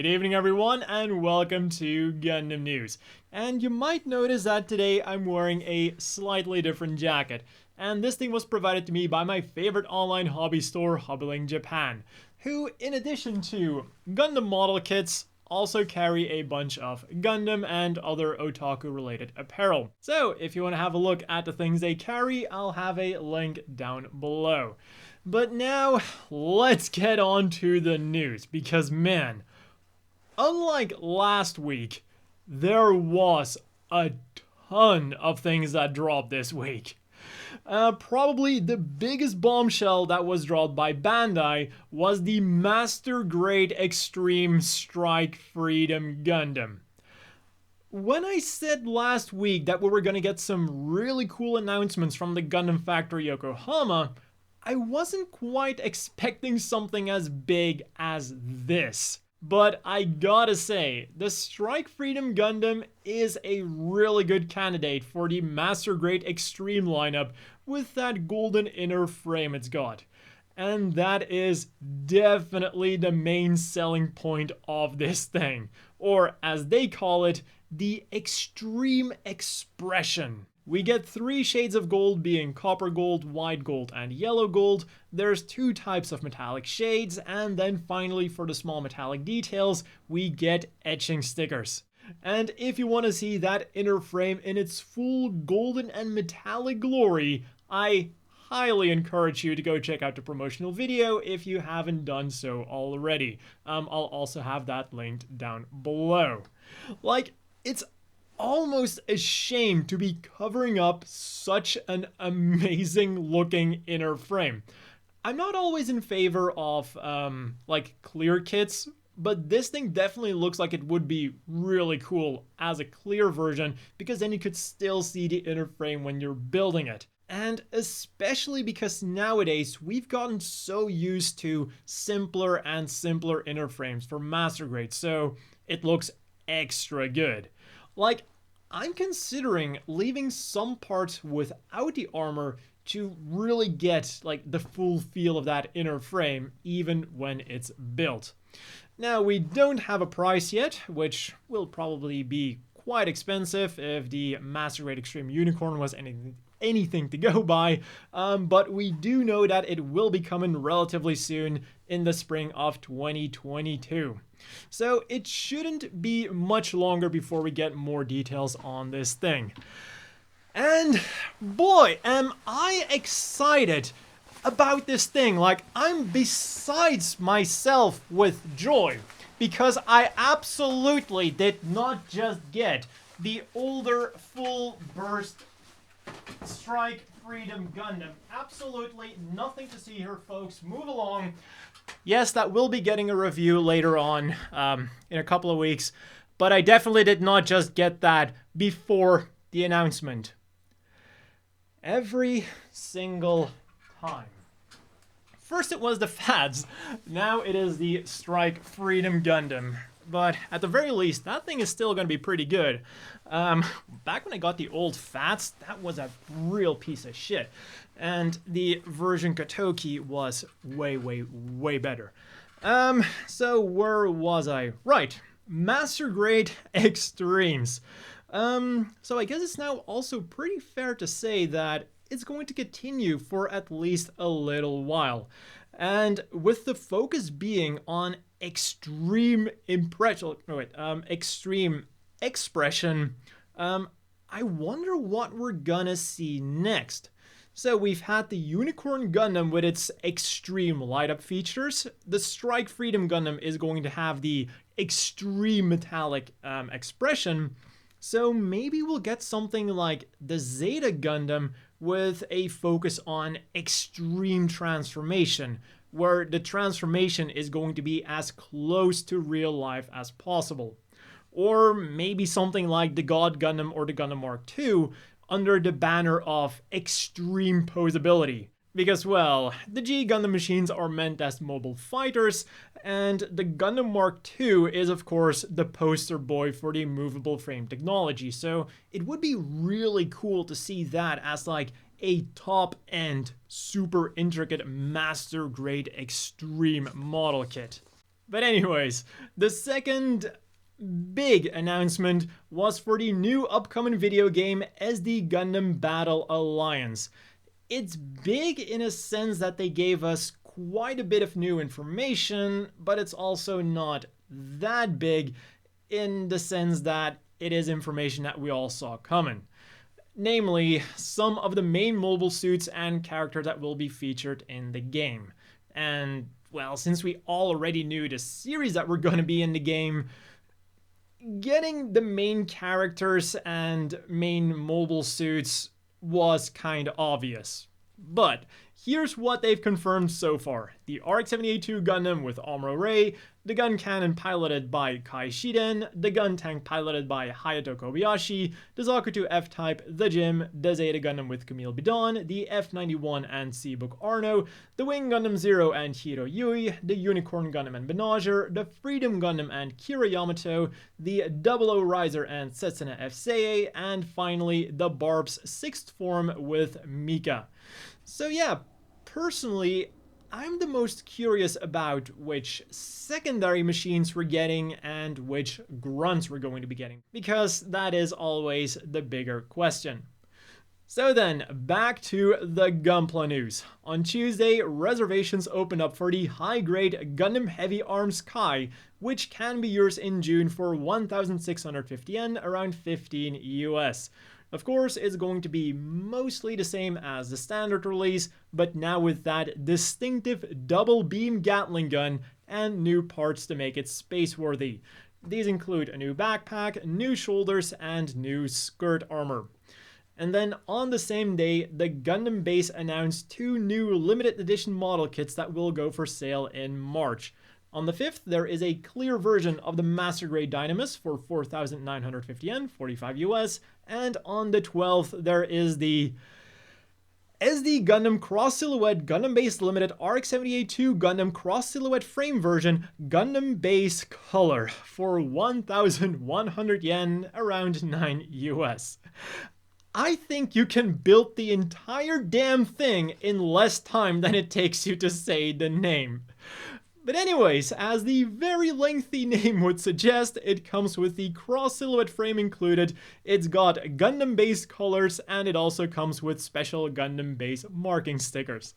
Good evening everyone and welcome to Gundam News. And you might notice that today I'm wearing a slightly different jacket. And this thing was provided to me by my favorite online hobby store, Hobbyling Japan, who in addition to Gundam model kits also carry a bunch of Gundam and other otaku related apparel. So if you want to have a look at the things they carry, I'll have a link down below. But now let's get on to the news, because man, unlike last week, there was a ton of things that dropped this week. Probably the biggest bombshell that was dropped by Bandai was the Master Grade Extreme Strike Freedom Gundam. When I said last week that we were gonna get some really cool announcements from the Gundam factory Yokohama, I wasn't quite expecting something as big as this. But I gotta say, the Strike Freedom Gundam is a really good candidate for the Master Grade Extreme lineup with that golden inner frame it's got. And that is definitely the main selling point of this thing. Or as they call it, the Extreme Expression. We get 3 shades of gold, being copper gold, white gold, and yellow gold. There's 2 types of metallic shades, and then finally for the small metallic details, we get etching stickers. And if you want to see that inner frame in its full golden and metallic glory, I highly encourage you to go check out the promotional video if you haven't done so already. I'll also have that linked down below. Like, it's almost a shame to be covering up such an amazing looking inner frame. I'm not always in favor of like clear kits, but this thing definitely looks like it would be really cool as a clear version, because then you could still see the inner frame when you're building it. And especially because nowadays we've gotten so used to simpler and simpler inner frames for Master Grade, so it looks extra good. Like, I'm considering leaving some parts without the armor to really get like the full feel of that inner frame, even when it's built. Now, we don't have a price yet, which will probably be quite expensive if the Master Grade Extreme Unicorn was anything to go by, but we do know that it will be coming relatively soon in the spring of 2022. So it shouldn't be much longer before we get more details on this thing. And boy, am I excited about this thing. Like, I'm besides myself with joy, because I absolutely did not just get the older full burst Strike Freedom Gundam. Absolutely nothing to see here, folks. Move along. Yes, that will be getting a review later on in a couple of weeks, but I definitely did not just get that before the announcement. Every single time. First it was the Fads, now it is the Strike Freedom Gundam. But at the very least, that thing is still going to be pretty good. Back when I got the old Fats, that was a real piece of shit. And the version Kotoki was way, way, way better. So where was I? Right, Master Grade Extremes. So I guess it's now also pretty fair to say that it's going to continue for at least a little while. And with the focus being on extreme extreme expression, I wonder what we're gonna see next. So we've had the Unicorn Gundam with its extreme light-up features. The Strike Freedom Gundam is going to have the extreme metallic expression. So maybe we'll get something like the Zeta Gundam with a focus on extreme transformation, where the transformation is going to be as close to real life as possible. Or maybe something like the God Gundam or the Gundam Mark II under the banner of extreme posability. Because, well, the G Gundam machines are meant as mobile fighters, and the Gundam Mark II is, of course, the poster boy for the movable frame technology, so it would be really cool to see that as, like, a top-end, super intricate, master-grade extreme model kit. But anyways, the second big announcement was for the new upcoming video game SD Gundam Battle Alliance. It's big in a sense that they gave us quite a bit of new information, but it's also not that big in the sense that it is information that we all saw coming. Namely, some of the main mobile suits and characters that will be featured in the game. And, well, since we already knew the series that were going to be in the game, getting the main characters and main mobile suits was kind of obvious. But here's what they've confirmed so far. The RX-78-2 Gundam with Amuro Ray, the gun cannon piloted by Kai Shiden, the gun tank piloted by Hayato Kobayashi, the ZAKU F-Type, the Jim, the Zeta Gundam with Camille Bidon, the F-91 and Seabook Arno, the Wing Gundam Zero and Hiro Yui, the Unicorn Gundam and Benager, the Freedom Gundam and Kira Yamato, the 00 Riser and Setsuna F-Seiei, and finally the Barb's 6th form with Mika. So yeah, personally, I'm the most curious about which secondary machines we're getting and which grunts we're going to be getting, because that is always the bigger question. So then, back to the Gunpla news. On Tuesday, reservations opened up for the high-grade Gundam Heavyarms Kai, which can be yours in June for 1,650 yen, around 15 US. Of course, it's going to be mostly the same as the standard release, but now with that distinctive double beam Gatling gun and new parts to make it space-worthy. These include a new backpack, new shoulders, and new skirt armor. And then on the same day, the Gundam base announced 2 new limited edition model kits that will go for sale in March. On the 5th, there is a clear version of the Master Grade Dynamis for 4,950 yen, 45 US, and on the 12th, there is the SD Gundam Cross Silhouette Gundam Base Limited RX-78-2 Gundam Cross Silhouette Frame version Gundam Base Color for 1,100 yen, around 9 US. I think you can build the entire damn thing in less time than it takes you to say the name. But anyways, as the very lengthy name would suggest, it comes with the cross silhouette frame included, it's got Gundam base colors, and it also comes with special Gundam base marking stickers.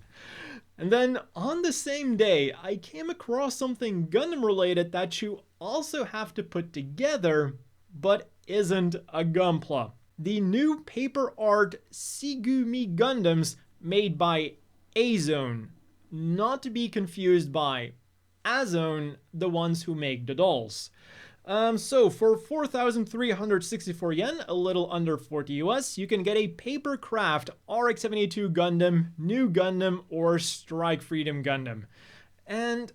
And then on the same day, I came across something Gundam related that you also have to put together, but isn't a Gunpla. The new paper art Sigumi Gundams made by AoZ, not to be confused by AoZ, the ones who make the dolls. So for 4,364 yen, a little under 40 US, you can get a Papercraft RX-78-2 Gundam, Nu Gundam, or Strike Freedom Gundam. And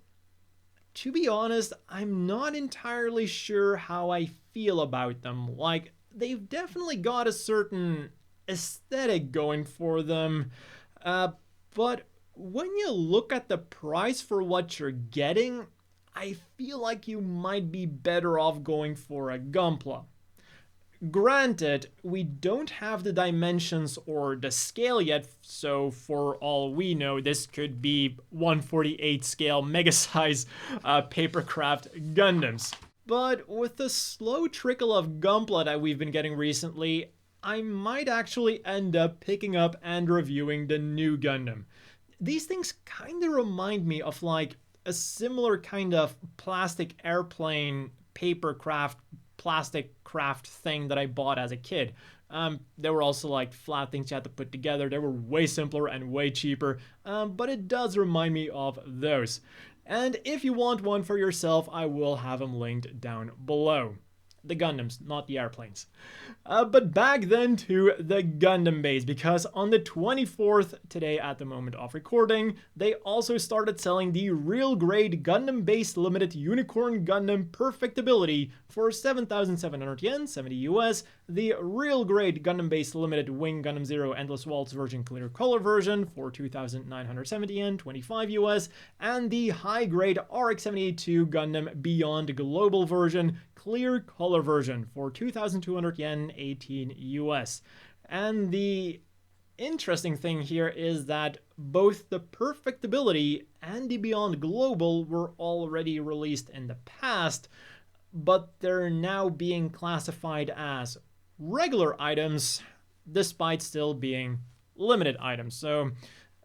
to be honest, I'm not entirely sure how I feel about them. Like, they've definitely got a certain aesthetic going for them, but when you look at the price for what you're getting, I feel like you might be better off going for a Gunpla. Granted, we don't have the dimensions or the scale yet, so for all we know, this could be 1/48 scale mega-size Papercraft Gundams. But with the slow trickle of Gunpla that we've been getting recently, I might actually end up picking up and reviewing the Nu Gundam. These things kind of remind me of like a similar kind of plastic airplane Papercraft plastic craft thing that I bought as a kid. They were also like flat things you had to put together. They were way simpler and way cheaper, but it does remind me of those. And if you want one for yourself, I will have them linked down below. The Gundams, not the airplanes. But back then to the Gundam base, because on the 24th, today at the moment of recording, they also started selling the real grade Gundam base limited Unicorn Gundam Perfectibility for 7,700 yen, 70 US, the real grade Gundam base limited Wing Gundam Zero Endless Waltz version clear color version for 2,970 yen, 25 US, and the high grade RX-78-2 Gundam Beyond Global version clear color version for 2,200 yen, 18 US. And the interesting thing here is that both the Perfectibility and the Beyond Global were already released in the past, but they're now being classified as regular items despite still being limited items. So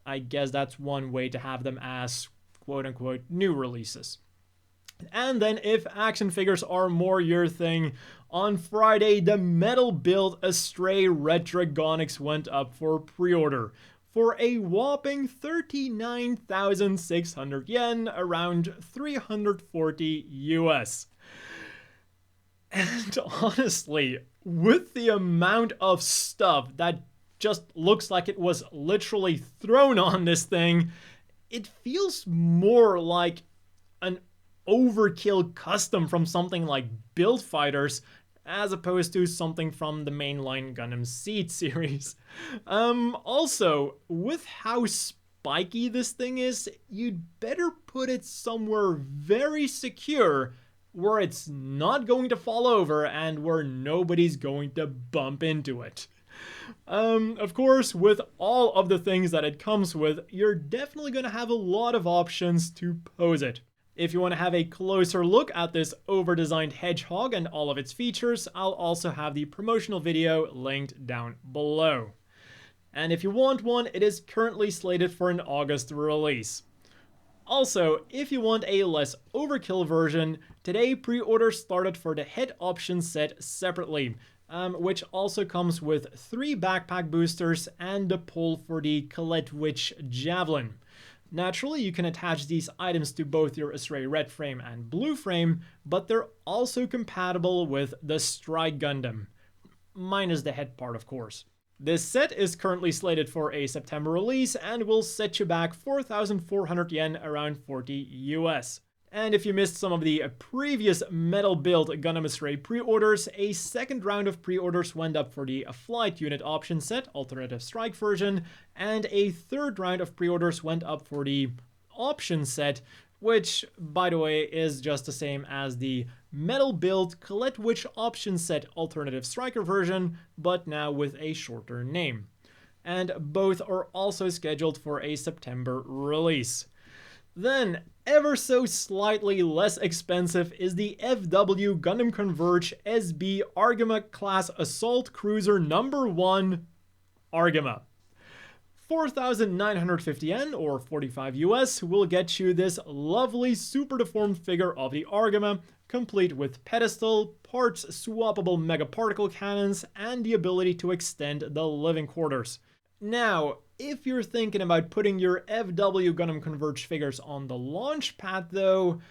I guess that's one way to have them as quote-unquote new releases. And then if action figures are more your thing, on Friday the metal build Astray Red Dragonics went up for pre-order for a whopping 39,600 yen, around 340 US. And honestly, with the amount of stuff that just looks like it was literally thrown on this thing, it feels more like an overkill custom from something like Build Fighters as opposed to something from the mainline Gundam Seed series. Also, with how spiky this thing is, you'd better put it somewhere very secure where it's not going to fall over and where nobody's going to bump into it. Of course, with all of the things that it comes with, you're definitely going to have a lot of options to pose it. If you want to have a closer look at this over-designed hedgehog and all of its features, I'll also have the promotional video linked down below. And if you want one, it is currently slated for an August release. Also, if you want a less overkill version, today pre-orders started for the head option set separately, which also comes with 3 backpack boosters and the pull for the Colette Witch Javelin. Naturally, you can attach these items to both your Astray red frame and blue frame, but they're also compatible with the Strike Gundam, minus the head part of course. This set is currently slated for a September release and will set you back 4,400 yen, around 40 US. And if you missed some of the previous metal build Gundam Astray pre-orders, a second round of pre-orders went up for the Flight Unit option set, alternative strike version, and a third round of pre-orders went up for the option set, which, by the way, is just the same as the metal build Colette Witch option set alternative striker version, but now with a shorter name. And both are also scheduled for a September release. Then, ever so slightly less expensive is the FW Gundam Converge SB Argama class assault cruiser number 1 Argama. 4,950 yen or 45 US will get you this lovely super deformed figure of the Argama, complete with pedestal, parts swappable mega particle cannons, and the ability to extend the living quarters. Now, if you're thinking about putting your FW Gundam Converge figures on the launch pad though,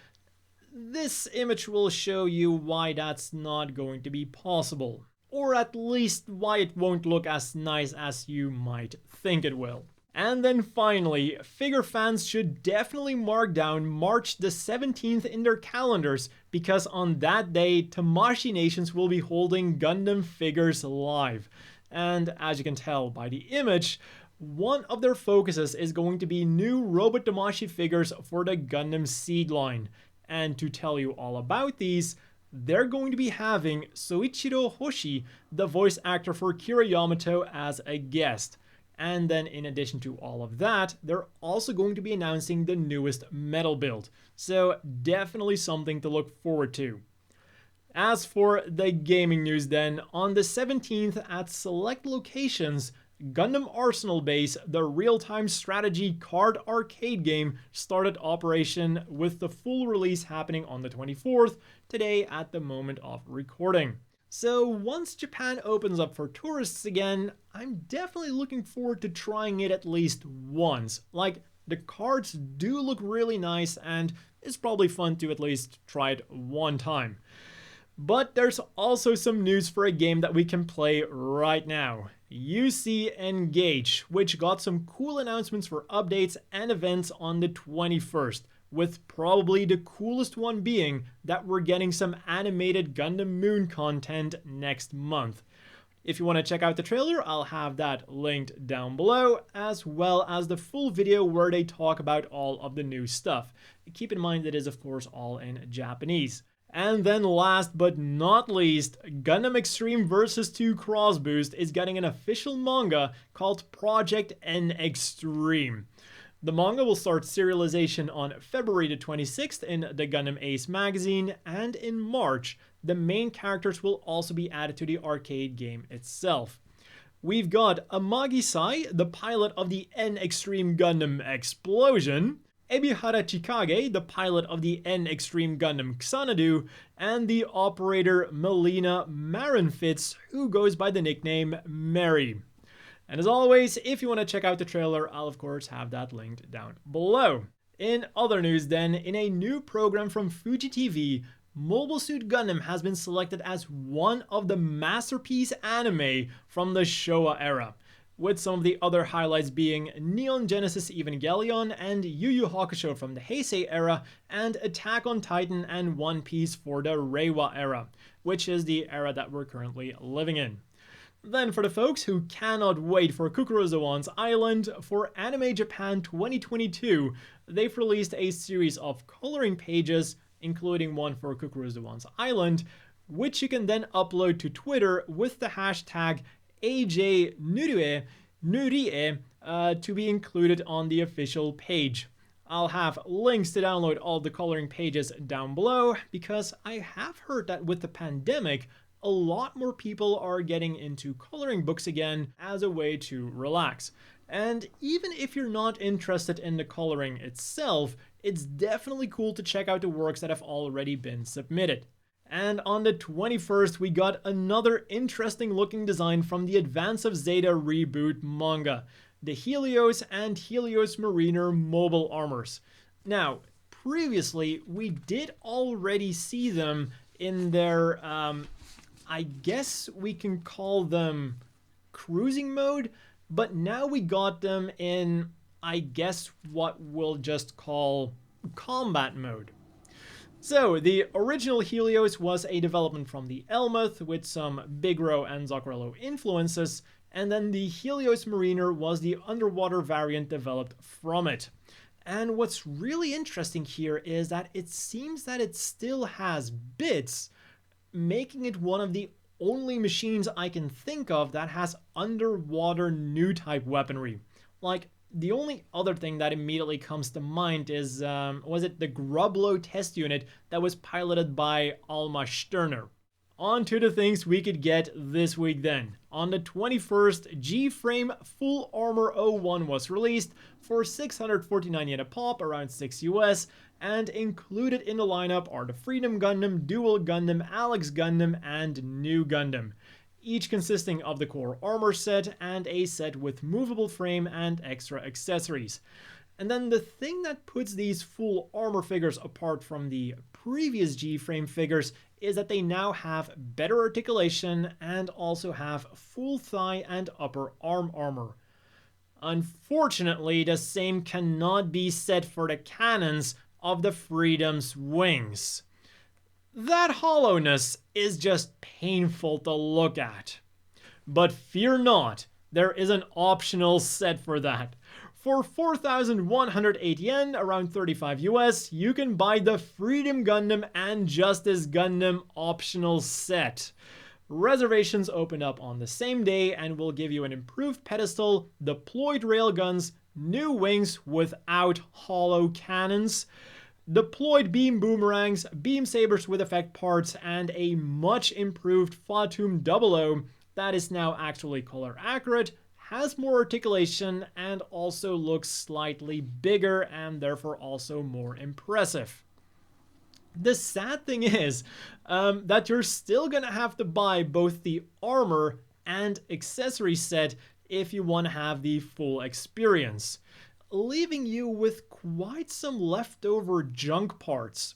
this image will show you why that's not going to be possible. Or at least why it won't look as nice as you might think it will. And then finally, figure fans should definitely mark down March the 17th in their calendars, because on that day, Tamashii Nations will be holding Gundam Figures Live. And as you can tell by the image, one of their focuses is going to be new Robot Tamashii figures for the Gundam Seed line. And to tell you all about these, they're going to be having Soichiro Hoshi, the voice actor for Kira Yamato, as a guest. And then in addition to all of that, they're also going to be announcing the newest metal build. So definitely something to look forward to. As for the gaming news then, on the 17th at select locations, Gundam Arsenal Base, the real-time strategy card arcade game, started operation with the full release happening on the 24th, today at the moment of recording. So once Japan opens up for tourists again, I'm definitely looking forward to trying it at least once. Like, the cards do look really nice and it's probably fun to at least try it one time. But there's also some news for a game that we can play right now. UC Engage, which got some cool announcements for updates and events on the 21st, with probably the coolest one being that we're getting some animated Gundam Moon content next month. If you want to check out the trailer, I'll have that linked down below, as well as the full video where they talk about all of the new stuff. Keep in mind that it is of course all in Japanese. And then last but not least, Gundam Extreme vs. 2 Cross Boost is getting an official manga called Project N Extreme. The manga will start serialization on February the 26th in the Gundam Ace magazine, and in March, the main characters will also be added to the arcade game itself. We've got Amagi Sai, the pilot of the N Extreme Gundam Explosion, Ebihara Chikage, the pilot of the N Extreme Gundam Xanadu, and the operator Melina Marinfitz, who goes by the nickname Mary. And as always, if you want to check out the trailer, I'll of course have that linked down below. In other news then, in a new program from Fuji TV, Mobile Suit Gundam has been selected as one of the masterpiece anime from the Showa era, with some of the other highlights being Neon Genesis Evangelion and Yu Yu Hakusho from the Heisei era, and Attack on Titan and One Piece for the Reiwa era, which is the era that we're currently living in. Then for the folks who cannot wait for Cucuruz Doan's Island, for Anime Japan 2022, they've released a series of coloring pages, including one for Cucuruz Doan's Island, which you can then upload to Twitter with the hashtag AJ Nurie to be included on the official page. I'll have links to download all the coloring pages down below, because I have heard that with the pandemic, a lot more people are getting into coloring books again as a way to relax. And even if you're not interested in the coloring itself, it's definitely cool to check out the works that have already been submitted. And on the 21st, we got another interesting looking design from the Advance of Zeta reboot manga, the Helios and Helios Mariner mobile armors. Now, previously, we did already see them in their, I guess we can call them cruising mode, but now we got them in, I guess, what we'll just call combat mode. So, the original Helios was a development from the Elmuth with some Big Row and Zuccarello influences, and then the Helios Mariner was the underwater variant developed from it. And what's really interesting here is that it seems that it still has bits, making it one of the only machines I can think of that has underwater new type weaponry. Like, the only other thing that immediately comes to mind is, was it the Grublo test unit that was piloted by Alma Stirner? On to the things we could get this week then. On the 21st, G-Frame Full Armor 01 was released for 649 yen a pop, around 6 US, and included in the lineup are the Freedom Gundam, Dual Gundam, Alex Gundam, and Nu Gundam, each consisting of the core armor set and a set with movable frame and extra accessories. And then the thing that puts these full armor figures apart from the previous G-Frame figures is that they now have better articulation and also have full thigh and upper arm armor. Unfortunately, the same cannot be said for the cannons of the Freedom's wings. That hollowness is just painful to look at. But fear not, there is an optional set for that. For 4,108 yen, around 35 US, you can buy the Freedom Gundam and Justice Gundam optional set. Reservations open up on the same day and will give you an improved pedestal, deployed railguns, new wings without hollow cannons, deployed beam boomerangs, beam sabers with effect parts, and a much improved Fatum 00 that is now actually color accurate, has more articulation, and also looks slightly bigger and therefore also more impressive. The sad thing is that you're still gonna have to buy both the armor and accessory set if you want to have the full experience, leaving you with quite some leftover junk parts.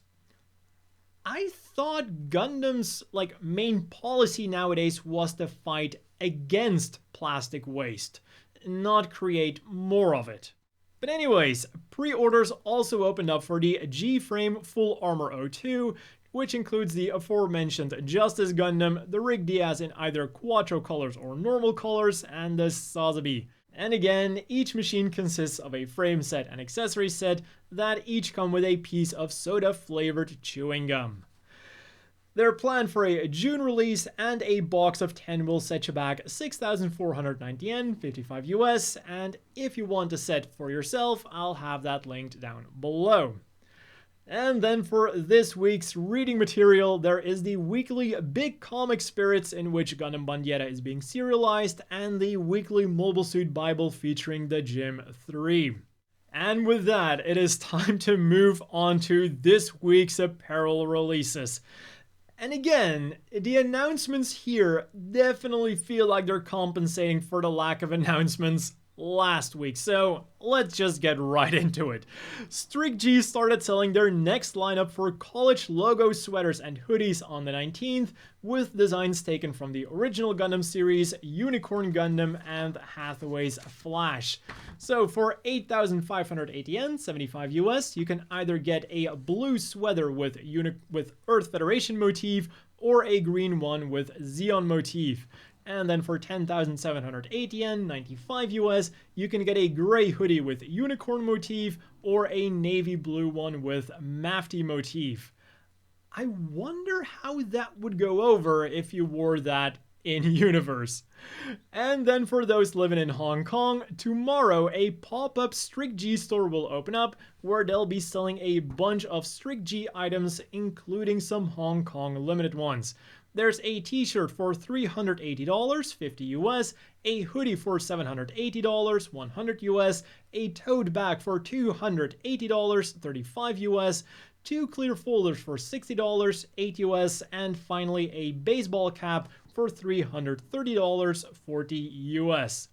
I thought Gundam's main policy nowadays was to fight against plastic waste, not create more of it. But anyways, pre-orders also opened up for the G-Frame Full Armor 02, which includes the aforementioned Justice Gundam, the Rig Diaz in either Quattro colors or normal colors, and the Sazabi. And again, each machine consists of a frame set and accessory set that each come with a piece of soda-flavored chewing gum. They're planned for a June release, and a box of 10 will set you back 6,490 yen, 55 US, and if you want a set for yourself, I'll have that linked down below. And then for this week's reading material, there is the weekly Big Comic Spirits, in which Gundam Bandiera is being serialized, and the weekly Mobile Suit Bible featuring the Gym 3. And with that, it is time to move on to this week's apparel releases. And again, the announcements here definitely feel like they're compensating for the lack of announcements last week, so let's just get right into it. Strict G started selling their next lineup for college logo sweaters and hoodies on the 19th, with designs taken from the original Gundam series, Unicorn Gundam, and Hathaway's Flash. So for 8,580 yen, 75 US, you can either get a blue sweater with Earth Federation motif, or a green one with Zeon motif. And then for 10,780 yen, 95 US, you can get a gray hoodie with unicorn motif, or a navy blue one with Mafty motif. I wonder how that would go over if you wore that in universe. And then for those living in Hong Kong, tomorrow a pop-up Strict G store will open up, where they'll be selling a bunch of Strict G items, including some Hong Kong limited ones. There's a t-shirt for $380, 50 US, a hoodie for $780, 100 US, a tote bag for $280, 35 US, 2 clear folders for $60, 8 US, and finally a baseball cap for $330, 40 US.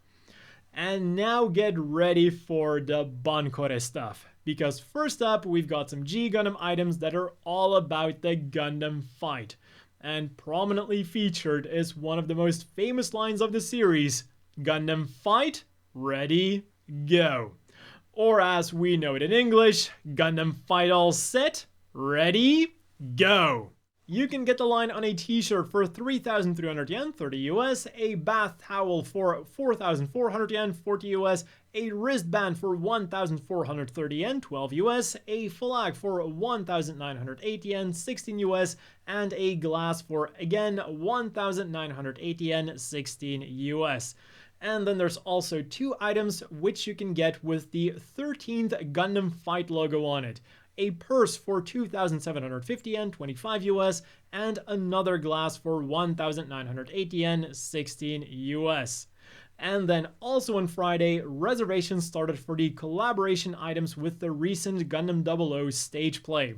And now get ready for the Bankore stuff, because first up we've got some G Gundam items that are all about the Gundam fight. And prominently featured is one of the most famous lines of the series, Gundam Fight, Ready, Go. Or as we know it in English, Gundam Fight All Set, Ready, Go. You can get the line on a t-shirt for 3,300 yen, 30 US, a bath towel for 4,400 yen, 40 US, a wristband for 1,430 yen, 12 US, a flag for 1,980 yen, 16 US, and a glass for, again, 1,980 yen, 16 US. And then there's also 2 items which you can get with the 13th Gundam Fight logo on it. A purse for 2,750 yen, 25 US, and another glass for 1,980 yen, 16 US. And then also on Friday, reservations started for the collaboration items with the recent Gundam 00 stage play.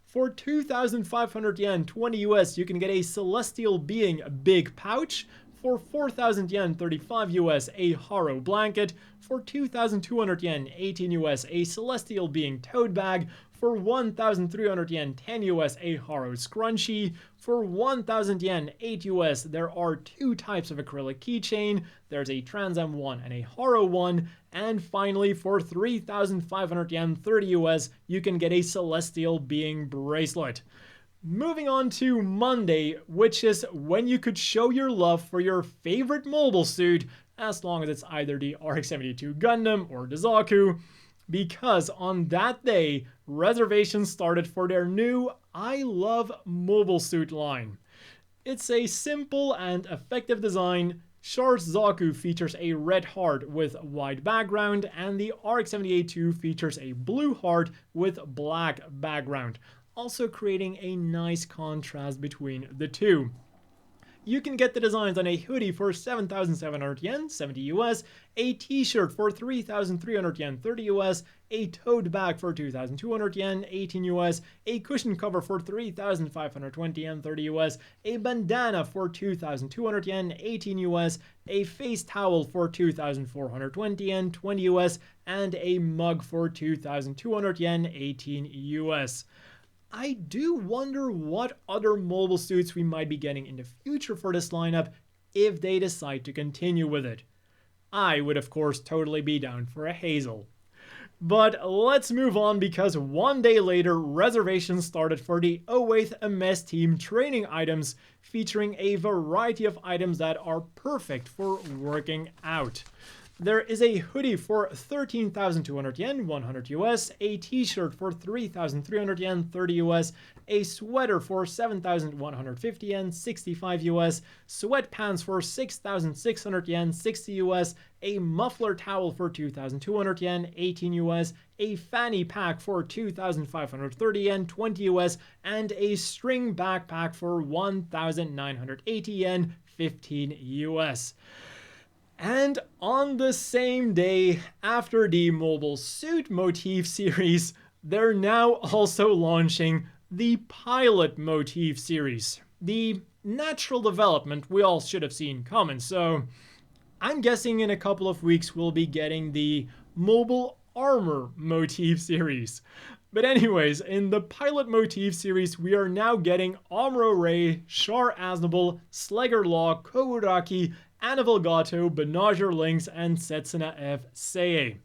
For 2,500 yen, 20 US, you can get a Celestial Being big pouch. For 4,000 yen, 35 US, a Haro blanket. For 2,200 yen, 18 US, a Celestial Being tote bag. For 1,300 yen, 10 US, a Haro scrunchie. For 1,000 yen, 8 US, there are 2 types of acrylic keychain. There's a Trans Am one and a Haro one. And finally, for 3,500 yen, 30 US, you can get a Celestial Being bracelet. Moving on to Monday, which is when you could show your love for your favorite mobile suit, as long as it's either the RX-78-2 Gundam or the ZAKU, because on that day, reservations started for their new I Love Mobile Suit line. It's a simple and effective design. Char's ZAKU features a red heart with white background, and the RX-78-2 features a blue heart with black background, also creating a nice contrast between the two. You can get the designs on a hoodie for 7,700 yen, 70 US, a t-shirt for 3,300 yen, 30 US, a tote bag for 2,200 yen, 18 US, a cushion cover for 3,520 yen, 30 US, a bandana for 2,200 yen, 18 US, a face towel for 2,420 yen, 20 US, and a mug for 2,200 yen, 18 US. I do wonder what other mobile suits we might be getting in the future for this lineup if they decide to continue with it. I would of course totally be down for a Hazel. But let's move on, because one day later reservations started for the 08th MS Team training items, featuring a variety of items that are perfect for working out. There is a hoodie for 13,200 yen, 100 US, a t-shirt for 3,300 yen, 30 US, a sweater for 7,150 yen, 65 US, sweatpants for 6,600 yen, 60 US, a muffler towel for 2,200 yen, 18 US, a fanny pack for 2,530 yen, 20 US, and a string backpack for 1,980 yen, 15 US. And on the same day, after the mobile suit motif series, they're now also launching the pilot motif series. The natural development we all should have seen coming, so I'm guessing in a couple of weeks we'll be getting the mobile armor motif series. But anyways, in the pilot motif series, we are now getting Amuro Ray, Char Aznable, Slegger Law, Koguraki, Anival Gato, Benager Lynx, and Setsuna F. Seiei.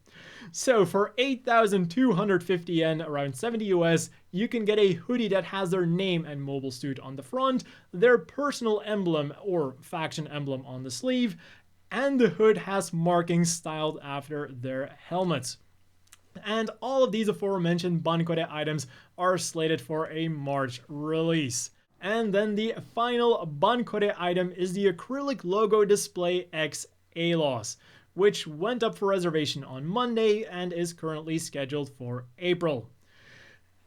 So for 8,250 yen, around 70 US, you can get a hoodie that has their name and mobile suit on the front, their personal emblem or faction emblem on the sleeve, and the hood has markings styled after their helmets. And all of these aforementioned Bankore items are slated for a March release. And then the final Bankore item is the acrylic logo display X ALOS, which went up for reservation on Monday and is currently scheduled for April.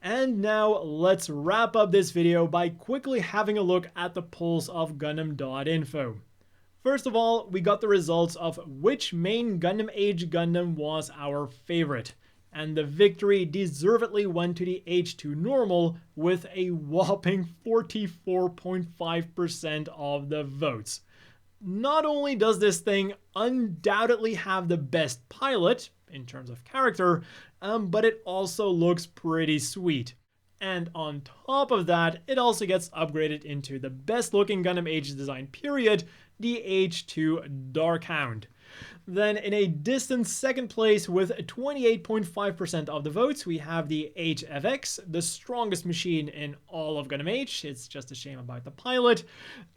And now let's wrap up this video by quickly having a look at the polls of Gundam.info. First of all, we got the results of which main Gundam Age Gundam was our favorite. And the victory deservedly went to the H2 normal with a whopping 44.5% of the votes. Not only does this thing undoubtedly have the best pilot in terms of character, but it also looks pretty sweet. And on top of that, it also gets upgraded into the best looking Gundam Age design period, the H2 Darkhound. Then in a distant second place with 28.5% of the votes, we have the HFX, the strongest machine in all of Gundam H. It's just a shame about the pilot.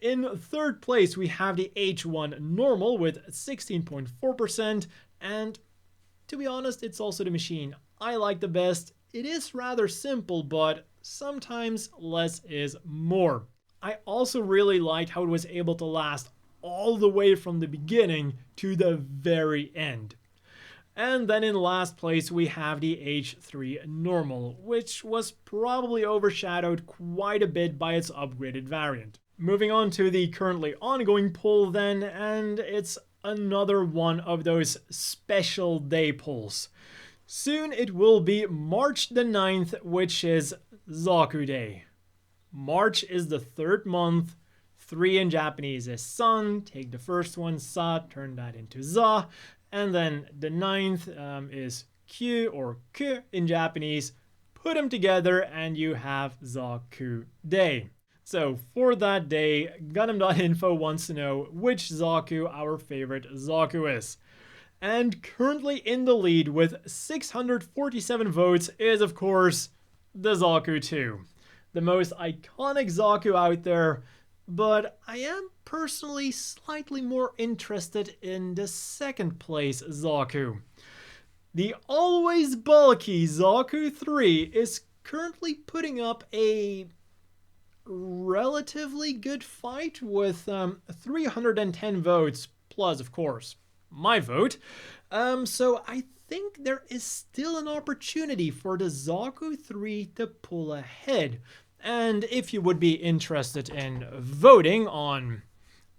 In third place, we have the H1 Normal with 16.4%. And to be honest, it's also the machine I like the best. It is rather simple, but sometimes less is more. I also really liked how it was able to last all the way from the beginning to the very end. And then in last place we have the H3 Normal, which was probably overshadowed quite a bit by its upgraded variant. Moving on to the currently ongoing poll then, and it's another one of those special day polls. Soon it will be March the 9th, which is ZAKU Day. March is the third month. 3 in Japanese is San, take the first one, Sa, turn that into Za, and then the 9th is Kyu or Ku in Japanese, put them together and you have ZAKU Day. So for that day, Gundam.info wants to know which ZAKU our favorite ZAKU is. And currently in the lead with 647 votes is of course the ZAKU 2. The most iconic ZAKU out there, but I am personally slightly more interested in the second place ZAKU. The always bulky ZAKU 3 is currently putting up a relatively good fight with 310 votes, plus of course my vote. So I think there is still an opportunity for the ZAKU 3 to pull ahead. And if you would be interested in voting on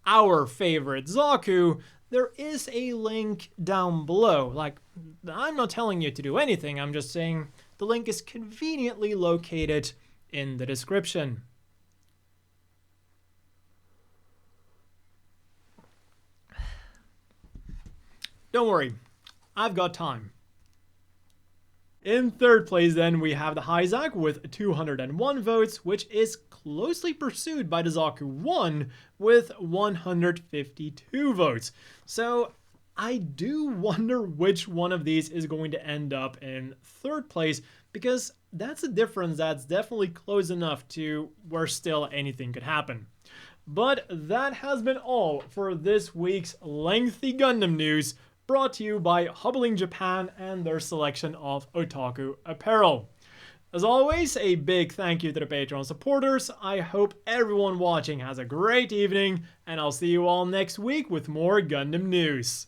our favorite ZAKU, there is a link down below. Like, I'm not telling you to do anything, I'm just saying the link is conveniently located in the description. Don't worry, I've got time. In third place then we have the HGAC with 201 votes, which is closely pursued by the ZAKU 1 with 152 votes. So I do wonder which one of these is going to end up in third place, because that's a difference that's definitely close enough to where still anything could happen. But that has been all for this week's lengthy Gundam news, brought to you by Hobbling Japan and their selection of otaku apparel. As always, a big thank you to the Patreon supporters. I hope everyone watching has a great evening, and I'll see you all next week with more Gundam news.